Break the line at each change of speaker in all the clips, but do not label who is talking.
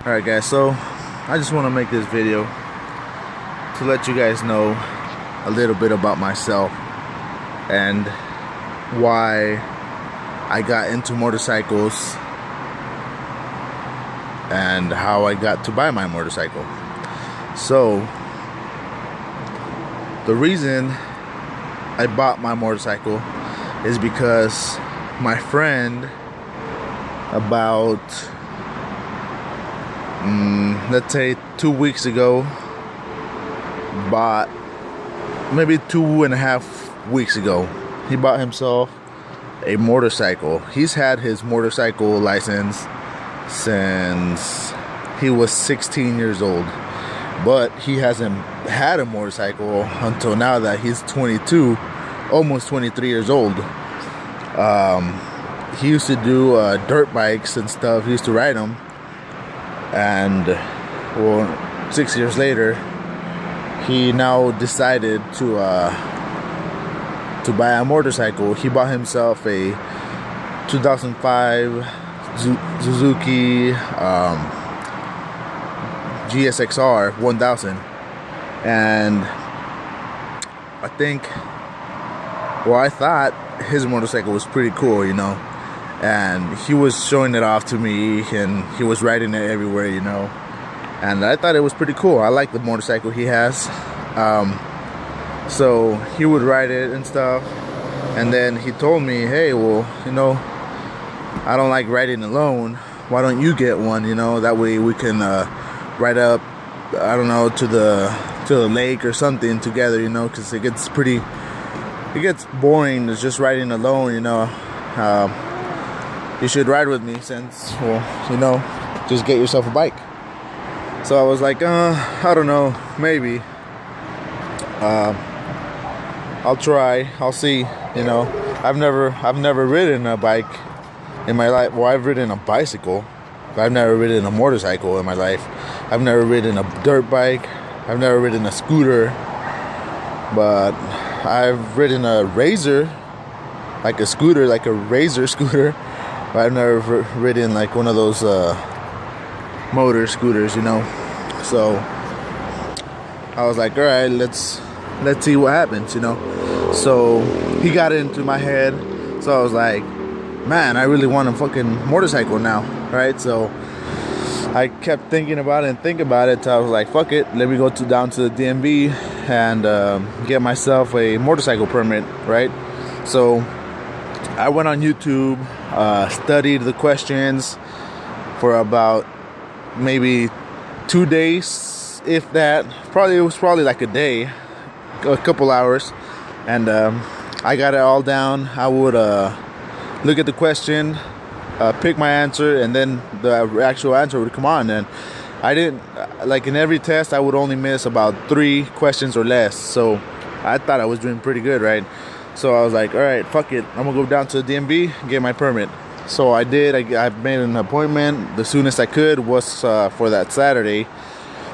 Alright guys, so I just want to make this video to let you guys know a little bit about myself and why I got into motorcycles and how I got to buy my motorcycle. So the reason I bought my motorcycle is because my friend about let's say 2 weeks ago bought, maybe 2.5 weeks ago, he bought himself a motorcycle. He's had his motorcycle license since he was 16 years old, but he hasn't had a motorcycle until now that he's 22, almost 23 years old. He used to do dirt bikes and stuff. He used to ride them, and well, 6 years later he now decided to buy a motorcycle. He bought himself a 2005 Suzuki GSXR 1000, and I thought his motorcycle was pretty cool, you know, and he was showing it off to me and he was riding it everywhere, you know, and I thought it was pretty cool. I like the motorcycle he has. So he would ride it and stuff, and then he told me, hey, well, you know, I don't like riding alone, why don't you get one, you know, that way we can ride up, I don't know, to the lake or something together, you know, because it gets boring just riding alone, you know. You should ride with me, since, well, you know, just get yourself a bike. So I was like, I don't know, maybe I'll try, I'll see, you know. I've never ridden a bike in my life. Well, I've ridden a bicycle, but I've never ridden a motorcycle in my life. I've never ridden a dirt bike, I've never ridden a scooter, but I've ridden a razor, like a scooter, like a razor scooter, but I've never ridden like one of those motor scooters, you know. So I was like, all right, let's see what happens, you know. So he got into my head, so I was like, man, I really want a fucking motorcycle now, right? So I kept thinking about it, so I was like, fuck it, let me go down to the DMV and get myself a motorcycle permit, right? So I went on YouTube, studied the questions for about maybe 2 days, if that. It was probably like a day, a couple hours, and I got it all down. I would look at the question, pick my answer, and then the actual answer would come on. And I didn't, like in every test, I would only miss about 3 questions or less. So I thought I was doing pretty good, right? So I was like, all right, fuck it, I'm gonna go down to the DMV and get my permit. So I did. I made an appointment. The soonest I could was for that Saturday.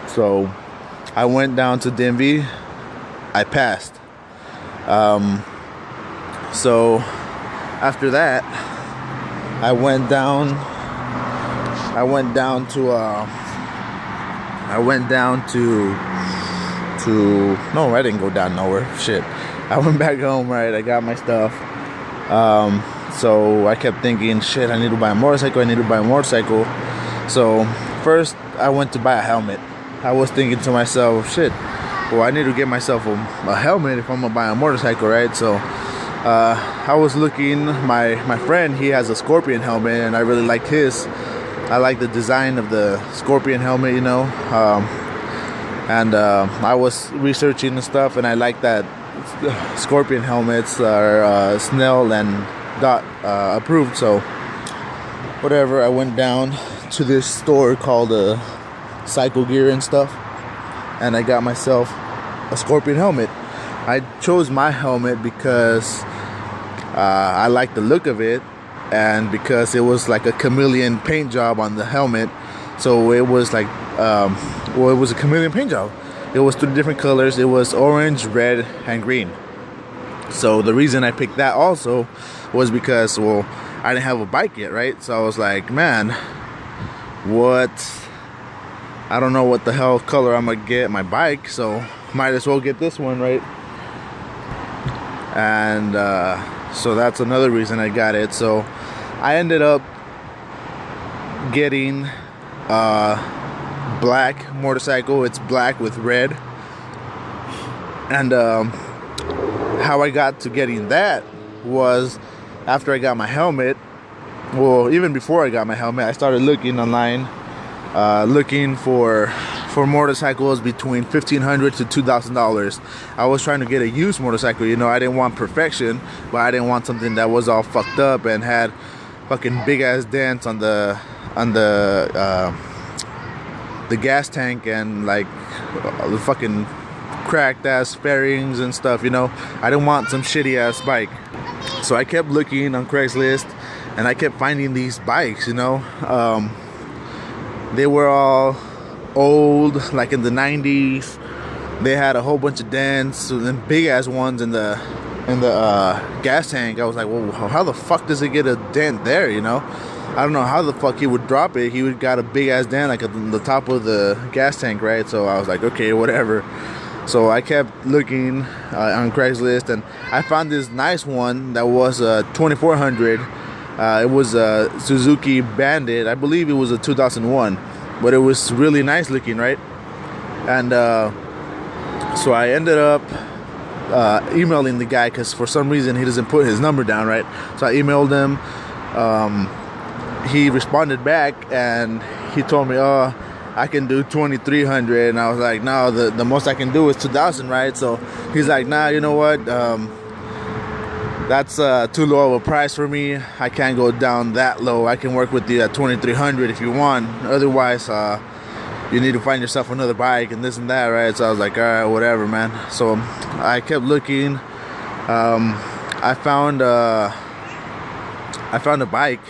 So I went down to DMV. I passed. So after that, I went down to no, I didn't go down nowhere. Shit. I went back home, right? I got my stuff. So I kept thinking, shit, I need to buy a motorcycle. So first I went to buy a helmet. I was thinking to myself, shit, well, I need to get myself a helmet if I'm gonna buy a motorcycle, right? So I was looking, my friend, he has a Scorpion helmet, and I really liked his. I like the design of the Scorpion helmet, you know. I was researching and stuff, and I like that Scorpion helmets are Snell and DOT approved. So whatever, I went down to this store called Cycle Gear and stuff, and I got myself a Scorpion helmet. I chose my helmet because I like the look of it, and because it was like a chameleon paint job on the helmet. So it was like it was a chameleon paint job. It was 3 different colors. It was orange, red, and green. So the reason I picked that also was because, well, I didn't have a bike yet, right? So I was like, man, what I don't know what the hell color I'm gonna get my bike, so might as well get this one, right? And so that's another reason I got it. So I ended up getting black motorcycle. It's black with red. And how I got to getting that was after I got my helmet. Well, even before I got my helmet, I started looking online, looking for motorcycles between $1,500 to $2,000. I was trying to get a used motorcycle. You know, I didn't want perfection, but I didn't want something that was all fucked up and had fucking big ass dents on the gas tank and like the fucking cracked ass fairings and stuff. You know, I didn't want some shitty ass bike. So I kept looking on Craigslist and I kept finding these bikes. You know, they were all old, like in the 90s. They had a whole bunch of dents, and big ass ones in the gas tank. I was like, well, how the fuck does it get a dent there? You know, I don't know how the fuck he would drop it. He would got a big ass dent like at the top of the gas tank, right? So I was like, okay, whatever. So I kept looking on Craigslist, and I found this nice one that was 2400. It was a Suzuki Bandit. I believe it was a 2001, but it was really nice looking, right? And so I ended up emailing the guy, because for some reason he doesn't put his number down, right? So I emailed him. He responded back and he told me, oh, I can do 2300. And I was like, no, the most I can do is 2000, right? So he's like, nah, you know what, that's too low of a price for me. I can't go down that low. I can work with you at 2300 if you want. Otherwise, you need to find yourself another bike and this and that, right? So I was like, all right, whatever, man. So I kept looking. I found a bike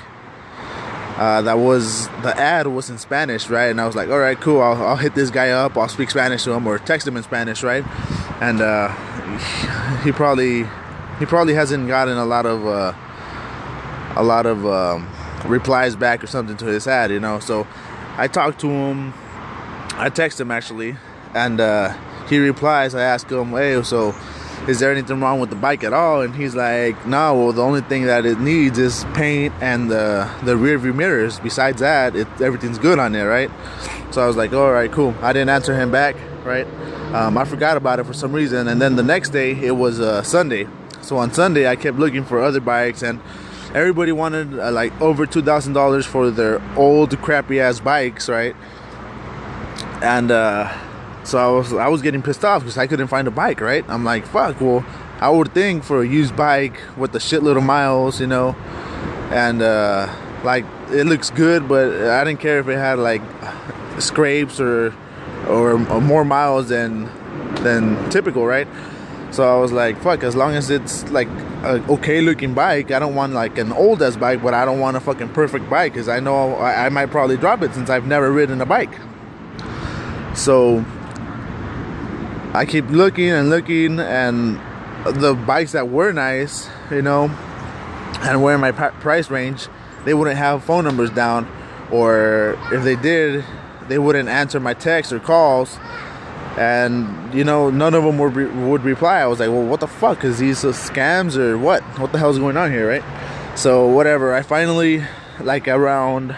that was, the ad was in Spanish, right? And I was like, all right, cool. I'll hit this guy up. I'll speak Spanish to him or text him in Spanish, right? And he probably hasn't gotten a lot of replies back or something to his ad, you know. So I talked to him. I text him actually, and he replies. I ask him, hey, so is there anything wrong with the bike at all? And he's like, no, well, the only thing that it needs is paint and the rear view mirrors. Besides that, everything's good on there, right? So I was like, all right, cool. I didn't answer him back, right? I forgot about it for some reason. And then the next day, it was Sunday. So on Sunday, I kept looking for other bikes, and everybody wanted like over $2,000 for their old crappy ass bikes, right? And so I was getting pissed off because I couldn't find a bike, right? I'm like, fuck, well, I would think for a used bike with a shitload of miles, you know, and like it looks good, but I didn't care if it had like scrapes or more miles than typical, right? So I was like, fuck, as long as it's like a okay looking bike. I don't want like an old ass bike, but I don't want a fucking perfect bike, because I know I might probably drop it since I've never ridden a bike. So I keep looking and looking, and the bikes that were nice, you know, and were in my price range, they wouldn't have phone numbers down, or if they did, they wouldn't answer my texts or calls. And you know, none of them would reply. I was like, well, what the fuck, is these scams or what the hell's going on here, right? So whatever, I finally, like around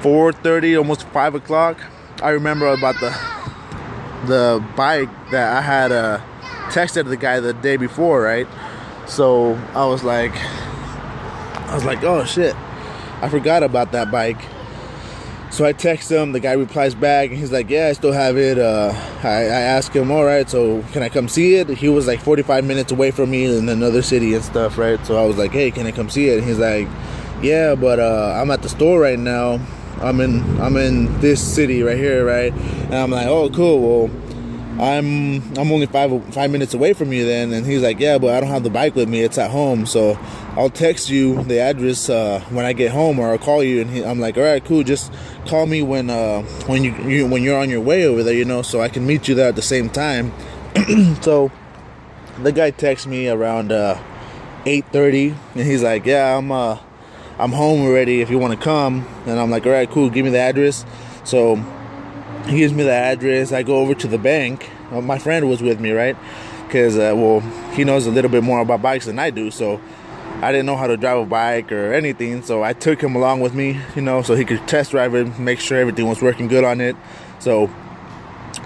4:30, almost 5 o'clock, I remember about the bike that I had texted the guy the day before, right? So I was like, oh shit, I forgot about that bike. So I text him, the guy replies back, and he's like, yeah, I still have it. I asked him, all right, so can I come see it? He was like 45 minutes away from me in another city and stuff, right? So I was like, hey, can I come see it? And he's like, yeah, but I'm at the store right now. I'm in this city right here, right? And I'm like, oh, cool. Well, I'm only five minutes away from you then. And he's like, yeah, but I don't have the bike with me. It's at home. So I'll text you the address when I get home, or I'll call you. And I'm like, all right, cool. Just call me when you're on your way over there, you know, so I can meet you there at the same time. So the guy texts me around 8:30, and he's like, yeah, I'm home already if you want to come. And I'm like, all right, cool, give me the address. So he gives me the address. I go over to the bank. My friend was with me, right? Because, well, he knows a little bit more about bikes than I do. So I didn't know how to drive a bike or anything. So I took him along with me, you know, so he could test drive it, make sure everything was working good on it. So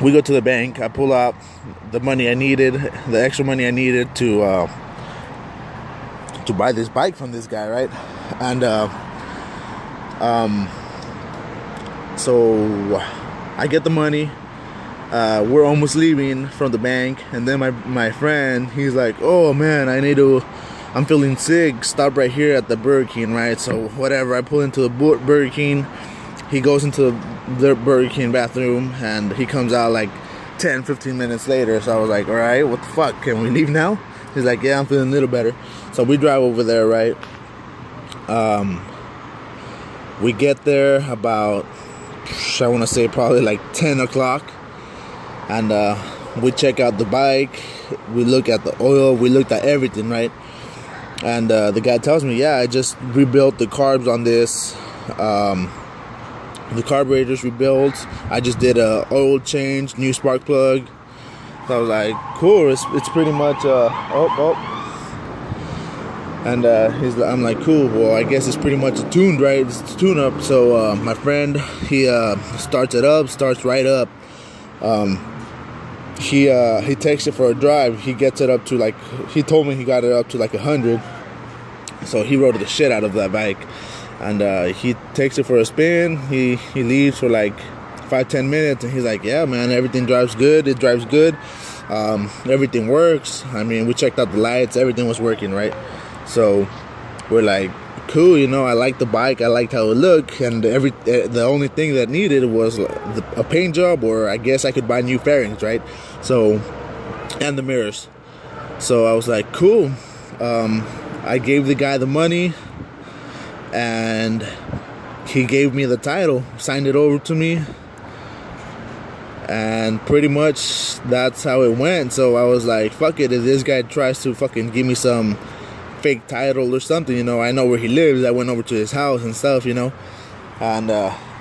we go to the bank. I pull out the money I needed, the extra money I needed to buy this bike from this guy, right? And so I get the money. We're almost leaving from the bank, and then my friend, he's like, oh man, I'm feeling sick, stop right here at the Burger King, right? So whatever, I pull into the Burger King. He goes into the Burger King bathroom, and he comes out like 10-15 minutes later. So I was like, all right, what the fuck, can we leave now? He's like, yeah, I'm feeling a little better. So we drive over there, right? We get there about, I want to say probably like 10 o'clock. And we check out the bike. We look at the oil. We looked at everything, right? And the guy tells me, yeah, I just rebuilt the carbs on this. The carburetor's rebuilt. I just did a oil change, new spark plug. So I was like, cool. It's pretty much And I'm like, cool. Well, I guess it's pretty much a tuned, right? It's a tune-up. So my friend, he starts it up, starts right up. He takes it for a drive. He gets it up to like, he told me he got it up to like 100. So he rode the shit out of that bike. And he takes it for a spin. He leaves for like 5-10 minutes, and he's like, yeah man, everything drives good. It drives good. Everything works. I mean, we checked out the lights, everything was working, right? So we're like, cool, you know, I like the bike, I liked how it looked, and the only thing that needed was a paint job, or I guess I could buy new fairings, right? So, and the mirrors. So I was like, cool. I gave the guy the money, and he gave me the title, signed it over to me, and pretty much that's how it went. So I was like, fuck it, if this guy tries to fucking give me some fake title or something, you know, I know where he lives. I went over to his house and stuff, you know, and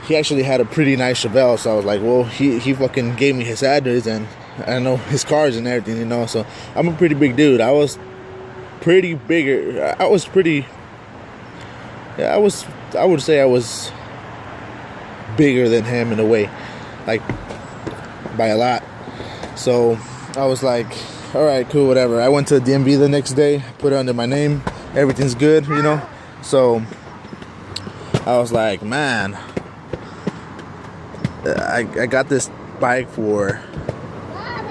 he actually had a pretty nice Chevelle. So I was like, well, he fucking gave me his address, and I know his cars and everything, you know. So I'm a pretty big dude. I was pretty bigger. I was pretty, yeah, I would say I was bigger than him in a way, like by a lot. So I was like, all right, cool, whatever. I went to the DMV the next day, put it under my name, everything's good, you know. So I was like, man, I got this bike for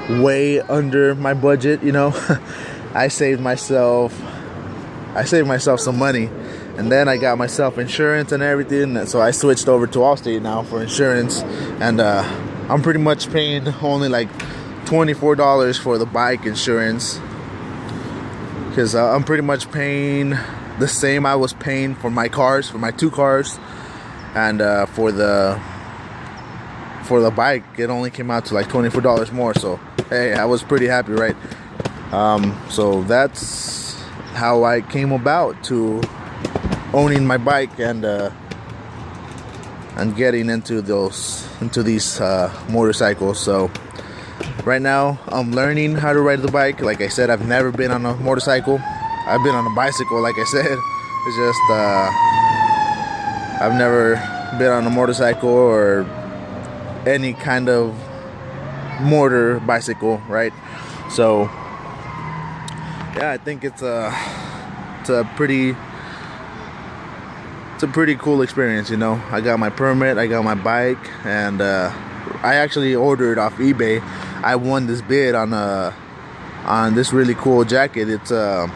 way under my budget, you know. I saved myself some money, and then I got myself insurance and everything. So I switched over to Allstate now for insurance, and I'm pretty much paying only like $24 for the bike insurance, because I'm pretty much paying the same I was paying for my cars, for my 2 cars, and for the bike it only came out to like $24 more. So hey, I was pretty happy, right? So that's how I came about to owning my bike and getting into these motorcycles. So right now I'm learning how to ride the bike. Like I said, I've never been on a motorcycle. I've been on a bicycle, like I said. It's just I've never been on a motorcycle or any kind of motor bicycle, right? So yeah, I think it's a pretty cool experience, you know. I got my permit, I got my bike, and I actually ordered off eBay. I won this bid on this really cool jacket. It's I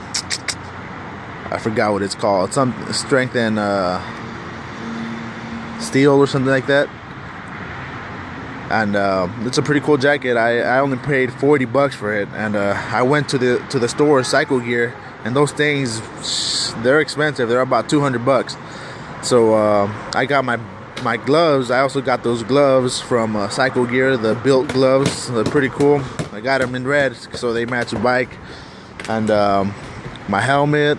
forgot what it's called. Some strength and steel or something like that. And it's a pretty cool jacket. I only paid $40 for it, and I went to the store, Cycle Gear, and those things, they're expensive. They're about $200. So I got my gloves. I also got those gloves from Cycle Gear, the built gloves. They're pretty cool. I got them in red so they match the bike. And my helmet,